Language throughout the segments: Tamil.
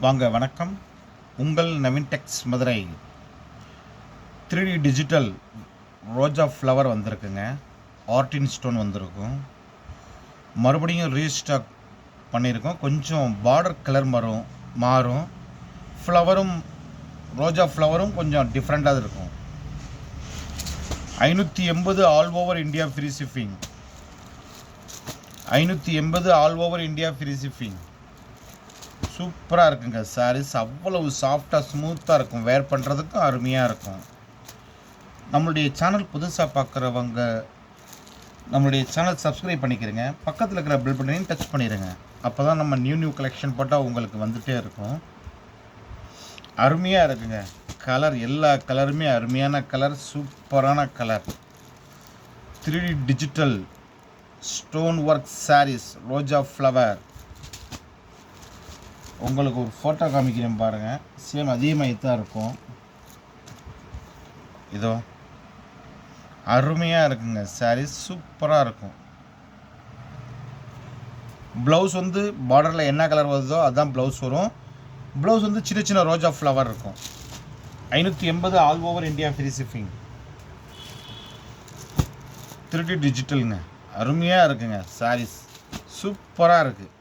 வாங்க வணக்கம். உங்கள் நவீன் டெக்ஸ் மதுரை. 3D டிஜிட்டல் ரோஜா ஃப்ளவர் வந்திருக்குங்க. ஆர்டின் ஸ்டோன் வந்திருக்கும். மறுபடியும் ரீஸ்டாக் பண்ணியிருக்கோம். கொஞ்சம் பார்டர் கலர் மாறும். ஃப்ளவரும் ரோஜா ஃப்ளவரும் கொஞ்சம் டிஃப்ரெண்ட்டாக இருக்கும். 580 all over India free shipping. 580 all over India free shipping. சூப்பராக இருக்குங்க. சாரீஸ் அவ்வளவு சாஃப்டாக ஸ்மூத்தாக இருக்கும். வேர் பண்ணுறதுக்கும் அருமையாக இருக்கும். நம்மளுடைய சேனல் புதுசாக பார்க்குறவங்க நம்மளுடைய சேனல் சப்ஸ்கிரைப் பண்ணிக்கிறேங்க. பக்கத்தில் இருக்கிற பெல் பட்டனையும் டச் பண்ணிடுங்க. அப்போ தான் நம்ம நியூ கலெக்ஷன் போட்டால் உங்களுக்கு வந்துகிட்டே இருக்கும். அருமையாக இருக்குங்க. கலர் எல்லா கலருமே அருமையான கலர், சூப்பரான colour. 3D digital stone work sarees ரோஜா ஃப்ளவர். உங்களுக்கு ஒரு ஃபோட்டோ காமிக்கிறேன் பாருங்கள். சேம் அதே மாதிரி தான் இருக்கும். இதோ அருமையாக இருக்குங்க. சாரீஸ் சூப்பராக இருக்கும். ப்ளவுஸ் வந்து பார்டரில் என்ன கலர் வருதோ அதுதான் ப்ளவுஸ் வரும். ப்ளவுஸ் வந்து சின்ன சின்ன ரோஜா ஃப்ளவர் இருக்கும். 580 all over India free shipping. 3D டிஜிட்டலுங்க. அருமையாக இருக்குங்க. சாரீஸ் சூப்பராக இருக்குது.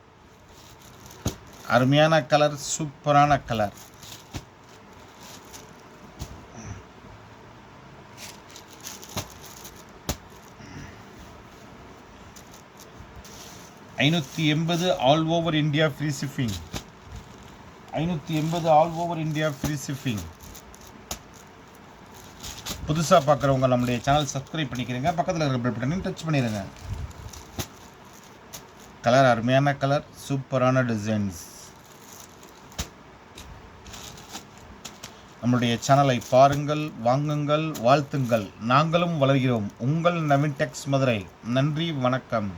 அருமையான கலர், சூப்பரான colour. $580 all over India free shipping. 580 all over India free shipping. புதுசாக பார்க்குறவங்க நம்மளுடைய சேனல் சப்ஸ்கிரைப் பண்ணிக்கிறீங்க. பக்கத்தில் இருக்கிற பெல் பட்டனையும் டச் பண்ணிடுங்க. கலர் அருமையான கலர், சூப்பரான டிசைன்ஸ். நம்முடைய சேனலை பாருங்கள், வாங்குங்கள், வாழ்த்துங்கள். நாங்களும் வளர்கிறோம். உங்கள் நவீன் டெக்ஸ் மதுரை. நன்றி, வணக்கம்.